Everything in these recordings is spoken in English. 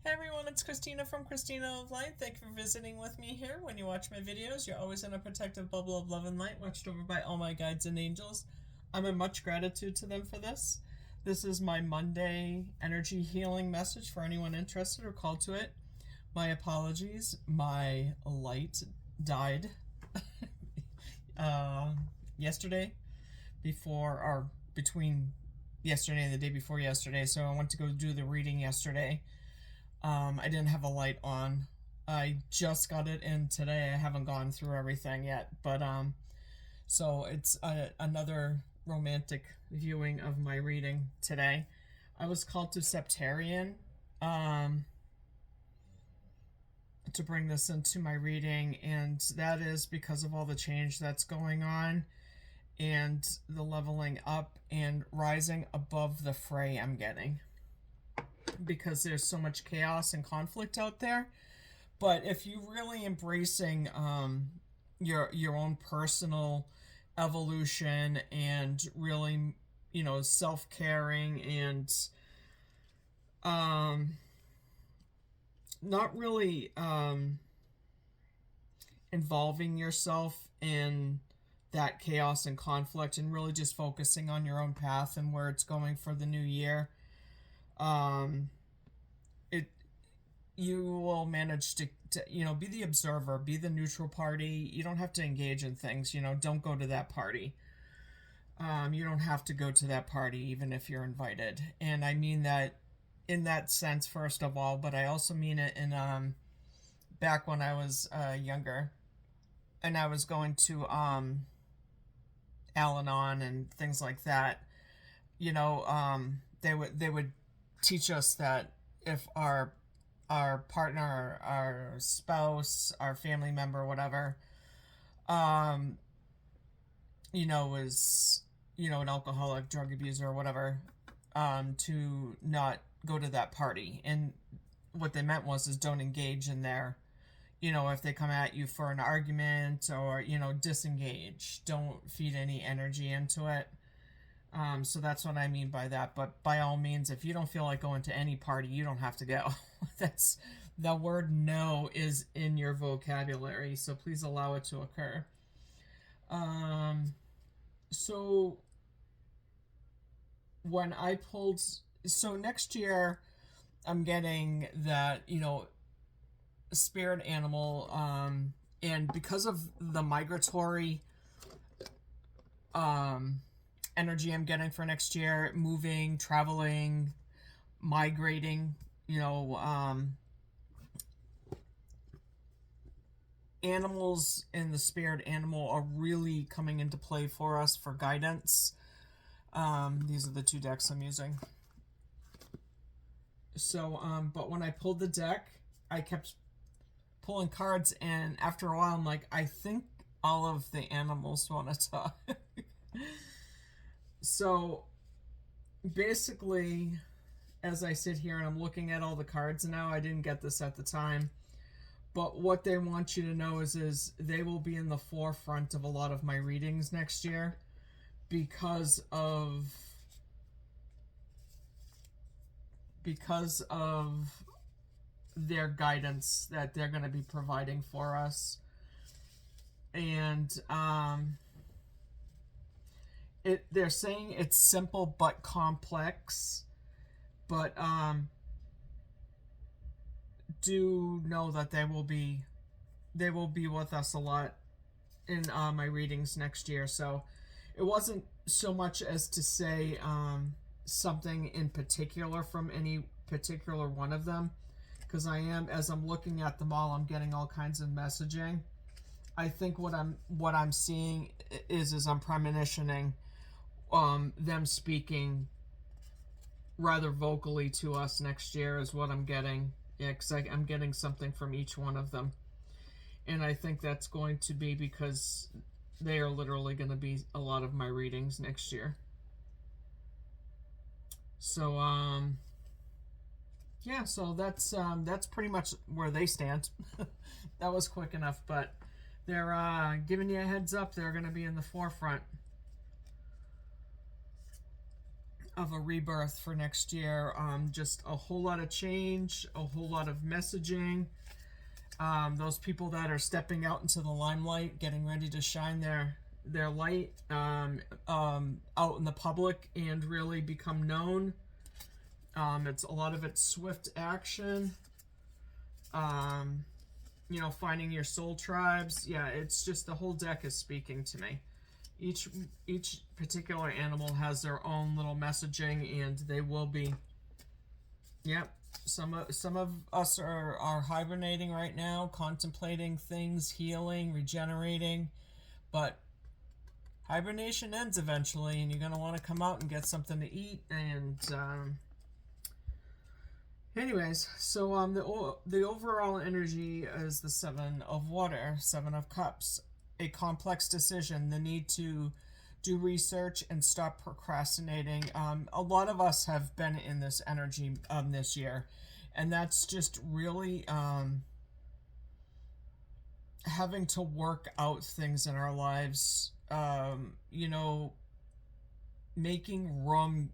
Hey everyone, it's Christina from Christina of Light. Thank you for visiting with me here. When you watch my videos, you're always in a protective bubble of love and light, watched over by all my guides and angels. I'm in much gratitude to them for this. This is my Monday energy healing message for anyone interested or called to it. My apologies, my light died yesterday, between yesterday and the day before yesterday, so I went to go do the reading yesterday. I didn't have a light on. I just got it in today. I haven't gone through everything yet, but so it's another romantic viewing of my reading today. I was called to Septarian to bring this into my reading, and that is because of all the change that's going on and the leveling up and rising above the fray I'm getting, because there's so much chaos and conflict out there. But if you really embracing your own personal evolution and really, self-caring and not really involving yourself in that chaos and conflict, and really just focusing on your own path and where it's going for the new year, you will manage to be the observer, be the neutral party. You don't have to engage in things. Don't go to that party. You don't have to go to that party even if you're invited. And I mean that in that sense, first of all, but I also mean it in back when I was younger, and I was going to Al-Anon and things like that. They would teach us that if our partner, our spouse, our family member, whatever, was, an alcoholic, drug abuser, or whatever, to not go to that party. And what they meant was don't engage in their, if they come at you for an argument or, disengage. Don't feed any energy into it. So that's what I mean by that. But by all means, if you don't feel like going to any party, you don't have to go. That's the word no is in your vocabulary, so please allow it to occur. So when I pulled, so next year I'm getting that, spirit animal, and because of the migratory energy I'm getting for next year, moving, traveling, migrating, animals in the spirit animal are really coming into play for us for guidance. These are the two decks I'm using. So, but when I pulled the deck, I kept pulling cards, and after a while I'm like, I think all of the animals want to talk. So basically, as I sit here and I'm looking at all the cards now, I didn't get this at the time, but what they want you to know is they will be in the forefront of a lot of my readings next year because of their guidance that they're going to be providing for us. And they're saying it's simple but complex, but do know that they will be with us a lot in my readings next year. So it wasn't so much as to say something in particular from any particular one of them, because as I'm looking at them all, I'm getting all kinds of messaging. I think what I'm seeing is I'm premonitioning them speaking rather vocally to us next year is what I'm getting. Yeah, because I'm getting something from each one of them. And I think that's going to be because they are literally going to be a lot of my readings next year. So, yeah, so that's pretty much where they stand. That was quick enough, but they're giving you a heads up. They're going to be in the forefront. of a rebirth for next year. Just a whole lot of change, a whole lot of messaging. Those people that are stepping out into the limelight, getting ready to shine their light out in the public and really become known. It's a lot of it's swift action. Finding your soul tribes. Yeah, it's just the whole deck is speaking to me. Each particular animal has their own little messaging, and they will be. Yep. Some of us are hibernating right now, contemplating things, healing, regenerating, but hibernation ends eventually, and you're gonna want to come out and get something to eat. And anyways, so the overall energy is the Seven of Water, Seven of Cups, a complex decision, the need to do research and stop procrastinating. A lot of us have been in this energy this year, and that's just really having to work out things in our lives. Making room,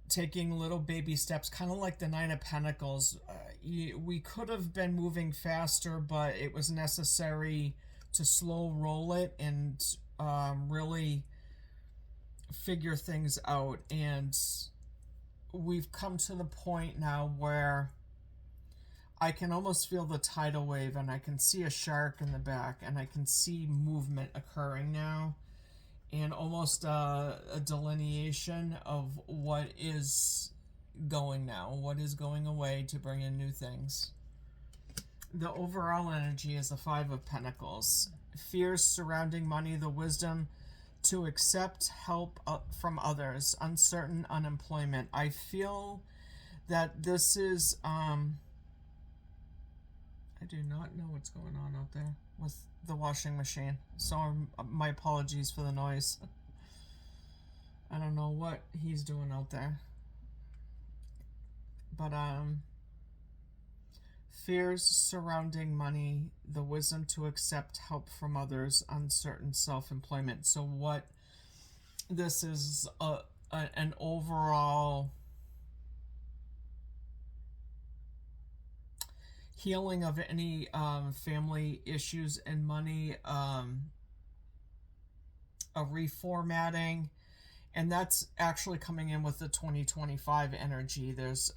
taking little baby steps, kind of like the Nine of Pentacles. We could have been moving faster, but it was necessary to slow roll it and really figure things out. And we've come to the point now where I can almost feel the tidal wave, and I can see a shark in the back, and I can see movement occurring now, and almost a delineation of what is going now, what is going away to bring in new things. The overall energy is the Five of Pentacles. Fears surrounding money, the wisdom to accept help from others, uncertain unemployment. I feel that this is, I do not know what's going on out there with the washing machine. So my apologies for the noise. I don't know what he's doing out there. But, fears surrounding money, the wisdom to accept help from others, uncertain self-employment. So what this is, an overall healing of any family issues and money, a reformatting, and that's actually coming in with the 2025 energy. There's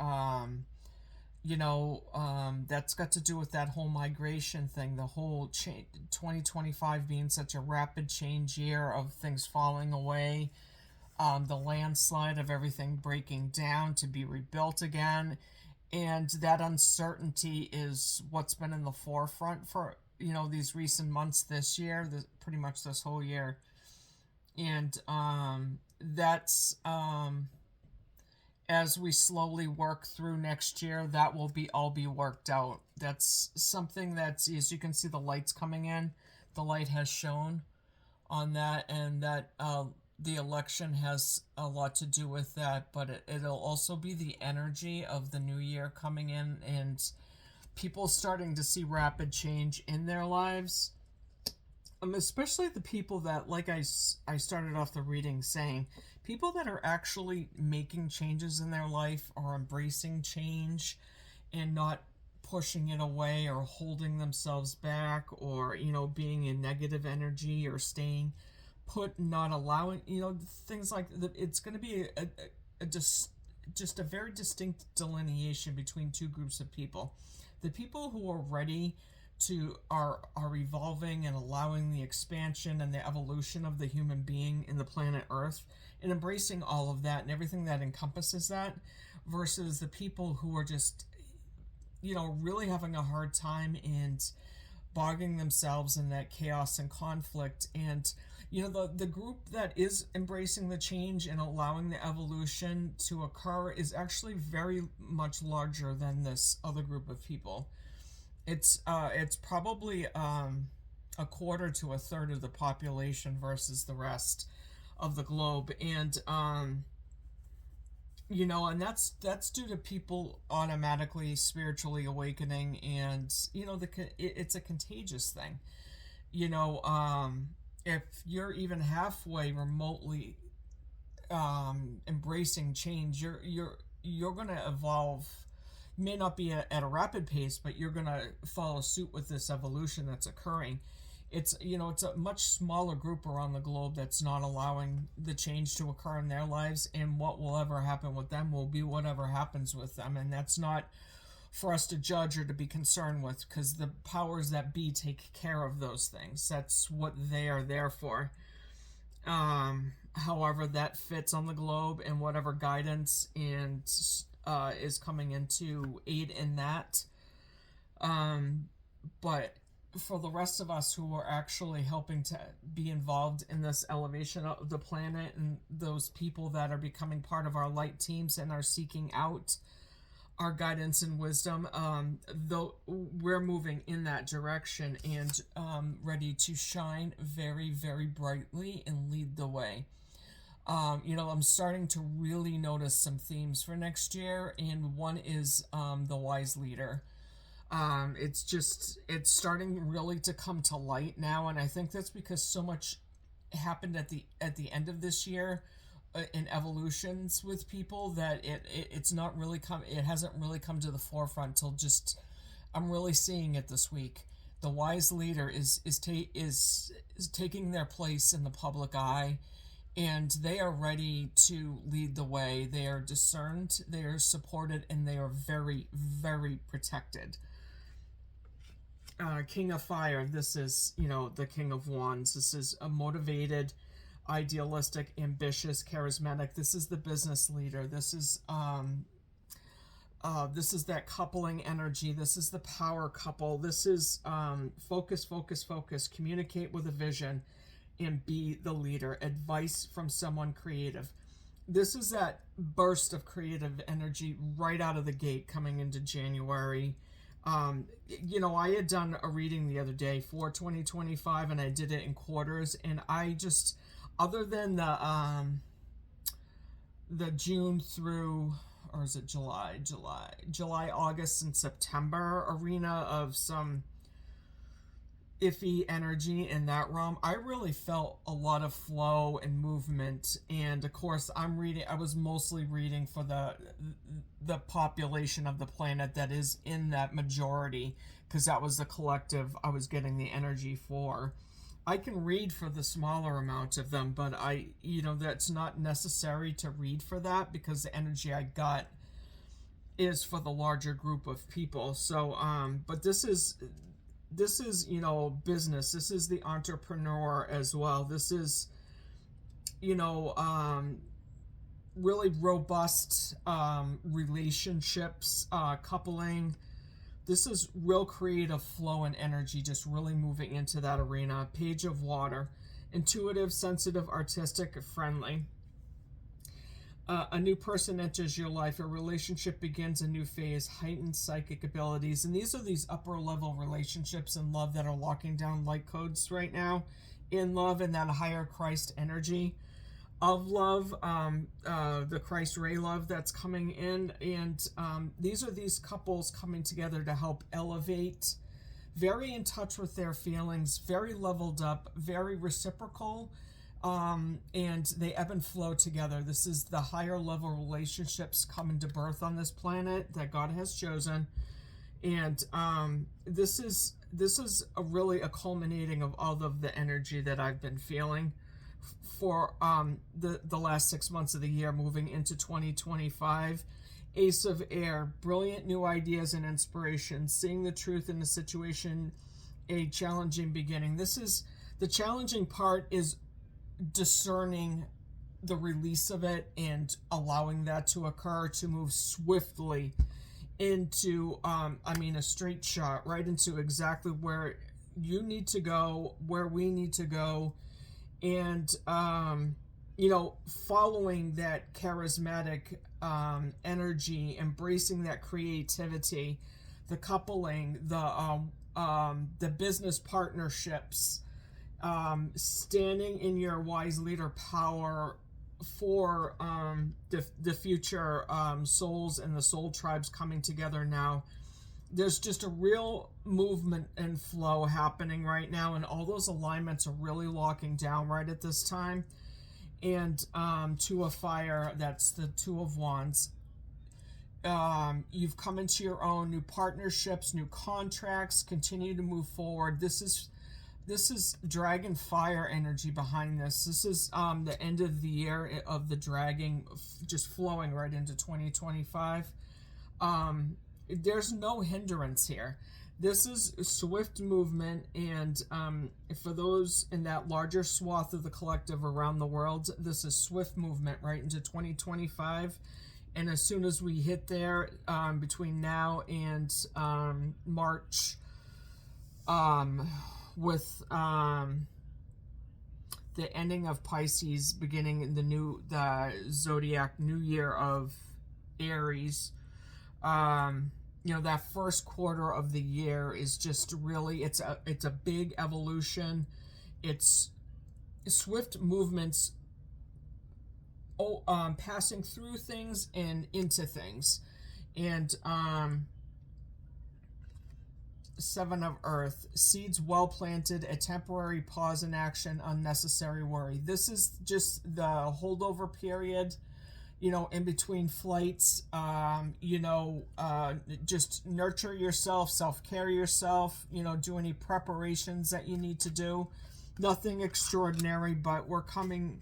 that's got to do with that whole migration thing, the whole 2025 being such a rapid change year of things falling away, the landslide of everything breaking down to be rebuilt again. And that uncertainty is what's been in the forefront for, these recent months this year, pretty much this whole year. And that's, as we slowly work through next year, that will all be worked out. That's something that's, as you can see, the light's coming in. The light has shone on that, and that the election has a lot to do with that, but it'll also be the energy of the new year coming in and people starting to see rapid change in their lives. Especially the people that, like I started off the reading saying, people that are actually making changes in their life or embracing change and not pushing it away or holding themselves back or, being in negative energy or staying put, not allowing, things like that. It's going to be just a very distinct delineation between two groups of people. The people who are ready to are evolving and allowing the expansion and the evolution of the human being in the planet Earth and embracing all of that and everything that encompasses that, versus the people who are just, really having a hard time and bogging themselves in that chaos and conflict. And the group that is embracing the change and allowing the evolution to occur is actually very much larger than this other group of people. It's probably a quarter to a third of the population versus the rest of the globe. And and that's due to people automatically spiritually awakening, and it's a contagious thing. If you're even halfway remotely embracing change, you're going to evolve. You may not be at a rapid pace, but you're going to follow suit with this evolution that's occurring. It's, it's a much smaller group around the globe that's not allowing the change to occur in their lives, and what will ever happen with them will be whatever happens with them, and that's not for us to judge or to be concerned with, because the powers that be take care of those things. That's what they are there for. However that fits on the globe, and whatever guidance and is coming in to aid in that. But for the rest of us who are actually helping to be involved in this elevation of the planet, and those people that are becoming part of our light teams and are seeking out our guidance and wisdom, though we're moving in that direction, and ready to shine very, very brightly and lead the way. I'm starting to really notice some themes for next year, and one is the wise leader. It's starting really to come to light now, and I think that's because so much happened at the end of this year in evolutions with people, that it's not really it hasn't really come to the forefront till just I'm really seeing it this week. The wise leader is taking their place in the public eye, and they are ready to lead the way. They are discerned, they are supported, and they are very, very protected. King of Fire, this is, the King of Wands. This is a motivated, idealistic, ambitious, charismatic. This is the business leader. This is that coupling energy. This is the power couple. This is focus, focus, focus. Communicate with a vision and be the leader. Advice from someone creative. This is that burst of creative energy right out of the gate coming into January. I had done a reading the other day for 2025, and I did it in quarters, and I just, other than the June through, or is it July, August, and September arena of some iffy energy in that realm, I really felt a lot of flow and movement. And of course, I was mostly reading for the population of the planet that is in that majority, because that was the collective I was getting the energy for. I can read for the smaller amount of them, but that's not necessary to read for that, because the energy I got is for the larger group of people. So, but this is business. This is the entrepreneur as well. This is really robust relationships, coupling. This is real creative flow and energy, just really moving into that arena. Page of Water, intuitive, sensitive, artistic, friendly. A new person enters your life. A relationship begins a new phase. Heightened psychic abilities. And these are these upper level relationships in love that are locking down light codes right now in love, and that higher Christ energy of love, the Christ ray love that's coming in. And these are these couples coming together to help elevate, very in touch with their feelings, very leveled up, very reciprocal. And they ebb and flow together. This is the higher level relationships coming to birth on this planet that God has chosen. And this is really a culminating of all of the energy that I've been feeling for the last 6 months of the year, moving into 2025. Ace of Air, brilliant new ideas and inspiration, seeing the truth in the situation, a challenging beginning. This is the challenging part, is discerning the release of it and allowing that to occur, to move swiftly into a straight shot right into exactly where you need to go, where we need to go, and following that charismatic energy, embracing that creativity, the coupling, the business partnerships, standing in your wise leader power for the future souls and the soul tribes coming together now. There's just a real movement and flow happening right now, and all those alignments are really locking down right at this time. and Two of Fire, that's the Two of Wands. You've come into your own, new partnerships, new contracts, continue to move forward. This is dragon fire energy behind this. This is the end of the year of the dragging, just flowing right into 2025. There's no hindrance here. This is swift movement, and for those in that larger swath of the collective around the world, this is swift movement right into 2025. And as soon as we hit there, between now and March, with the ending of Pisces, beginning the zodiac new year of Aries, that first quarter of the year is just really, it's a big evolution. It's swift movements, passing through things and into things. And Seven of Earth, seeds well planted, a temporary pause in action, unnecessary worry. This is just the holdover period, in between flights. Just nurture yourself, self-care yourself, do any preparations that you need to do. Nothing extraordinary, but we're coming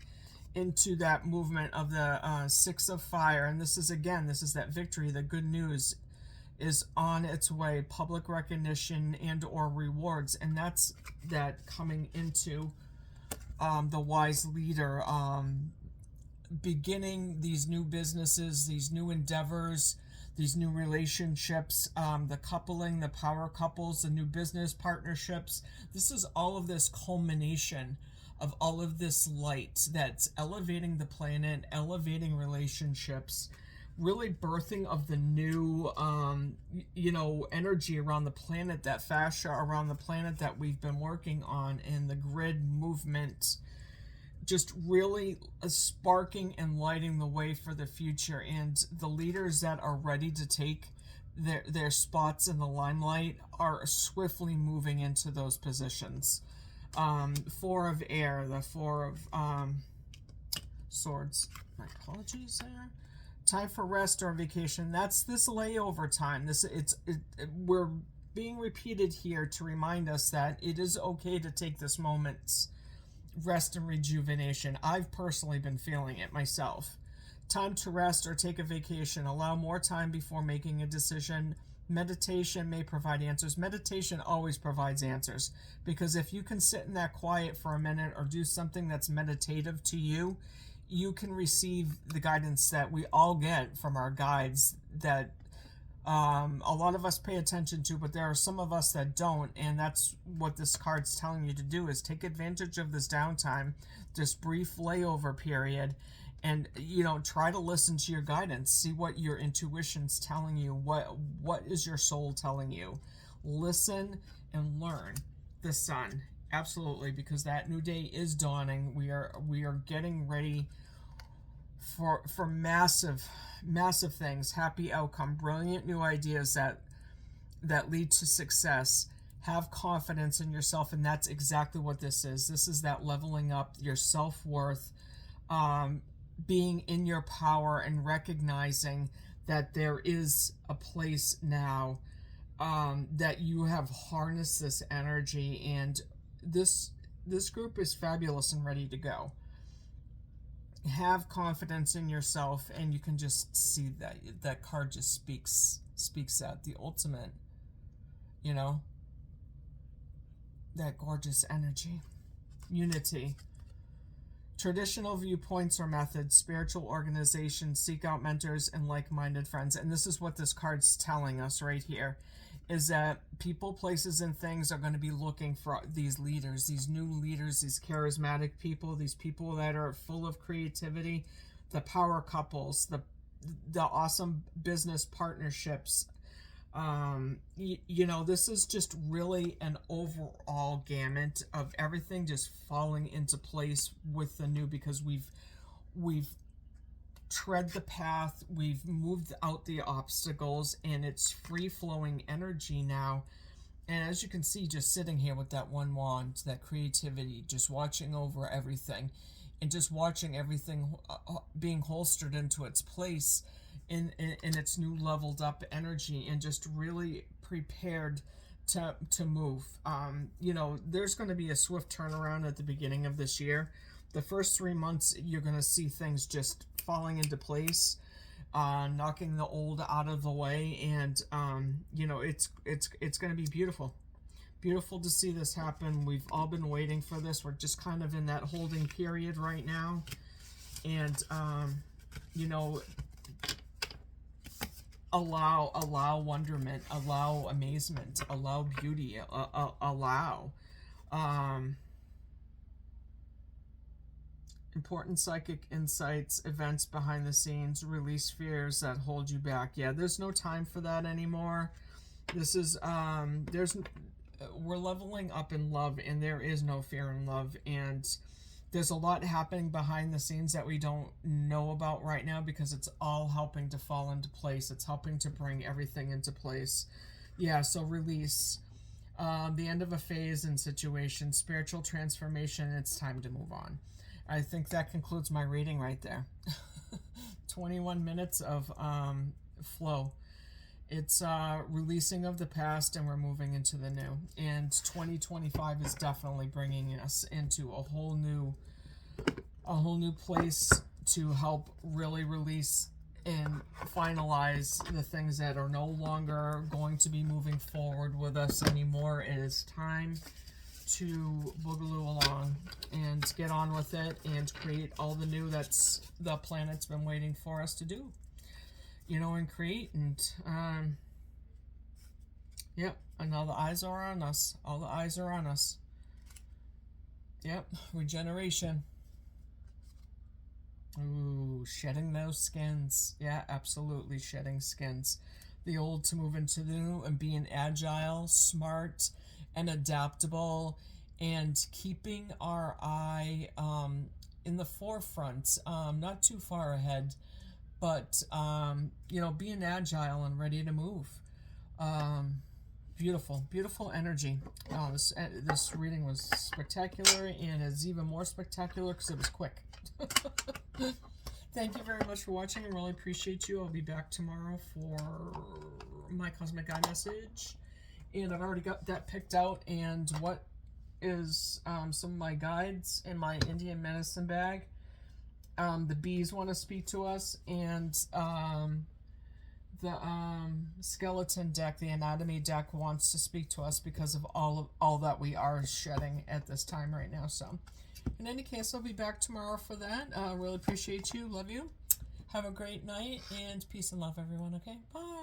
into that movement of the Six of Fire. And this is that victory, the good news is on its way, public recognition and or rewards. And that's that coming into the wise leader, beginning these new businesses, these new endeavors, these new relationships, the coupling, the power couples, the new business partnerships. This is all of this culmination of all of this light that's elevating the planet, elevating relationships, really birthing of the new energy around the planet, that fascia around the planet that we've been working on, and the grid movement, just really sparking and lighting the way for the future. And the leaders that are ready to take their spots in the limelight are swiftly moving into those positions. Four of Air, the Four of Swords. My apologies there. Time for rest or vacation. That's this layover time. We're being repeated here to remind us that it is okay to take this moment's rest and rejuvenation. I've personally been feeling it myself. Time to rest or take a vacation. Allow more time before making a decision. Meditation may provide answers. Meditation always provides answers, because if you can sit in that quiet for a minute or do something that's meditative to you, you can receive the guidance that we all get from our guides that a lot of us pay attention to, but there are some of us that don't. And that's what this card's telling you to do, is take advantage of this downtime, this brief layover period, and try to listen to your guidance. See what your intuition's telling you. What is your soul telling you? Listen and learn. The Sun, absolutely, because that new day is dawning. We are getting ready for massive things, happy outcome, brilliant new ideas that lead to success. Have confidence in yourself, and that's exactly what this is. This is that leveling up your self-worth, being in your power, and recognizing that there is a place now, that you have harnessed this energy, and this group is fabulous and ready to go. Have confidence in yourself, and you can just see that card just speaks out the ultimate, that gorgeous energy. Unity. Traditional viewpoints or methods, spiritual organizations, seek out mentors and like-minded friends. And this is what this card's telling us right here, is that people, places, and things are going to be looking for these leaders, these new leaders, these charismatic people, these people that are full of creativity, the power couples, the awesome business partnerships. This is just really an overall gamut of everything just falling into place with the new, because we've tread the path, we've moved out the obstacles, and it's free-flowing energy now. And as you can see, just sitting here with that one wand, that creativity, just watching over everything, and just watching everything being holstered into its place in its new leveled up energy, and just really prepared to move. You know, there's going to be a swift turnaround at the beginning of this year. The first 3 months, you're going to see things just falling into place, knocking the old out of the way, and you know, it's going to be beautiful. Beautiful to see this happen. We've all been waiting for this. We're just kind of in that holding period right now, and you know, allow wonderment, allow amazement, allow beauty, allow important psychic insights, events behind the scenes, release fears that hold you back. Yeah, there's no time for that anymore. This is we're leveling up in love, and there is no fear in love, and there's a lot happening behind the scenes that we don't know about right now, because it's all helping to fall into place. It's helping to bring everything into place. Yeah, so release, the end of a phase and situation, spiritual transformation. It's time to move on. I think that concludes my reading right there. 21 minutes of flow. It's releasing of the past, and we're moving into the new. And 2025 is definitely bringing us into a whole new place to help really release and finalize the things that are no longer going to be moving forward with us anymore. It is time to boogaloo along and get on with it and create all the new that's the planet's been waiting for us to do. You know, and create, and yep, and all the eyes are on us. All the eyes are on us. Yep, regeneration. Ooh, shedding those skins. Yeah, absolutely, shedding skins. The old to move into the new, and being agile, smart, and adaptable, and keeping our eye in the forefront, not too far ahead, but you know, being agile and ready to move. Beautiful energy. Oh, this reading was spectacular, and it's even more spectacular because it was quick. Thank you very much for watching. I really appreciate you. I'll be back tomorrow for my Cosmic Eye message, and I've already got that picked out, and what is some of my guides in my Indian medicine bag. The bees want to speak to us, and the skeleton deck, the anatomy deck, wants to speak to us because of all that we are shedding at this time right now. So, in any case, I'll be back tomorrow for that. Really appreciate you. Love you. Have a great night, and peace and love, everyone. Okay, bye.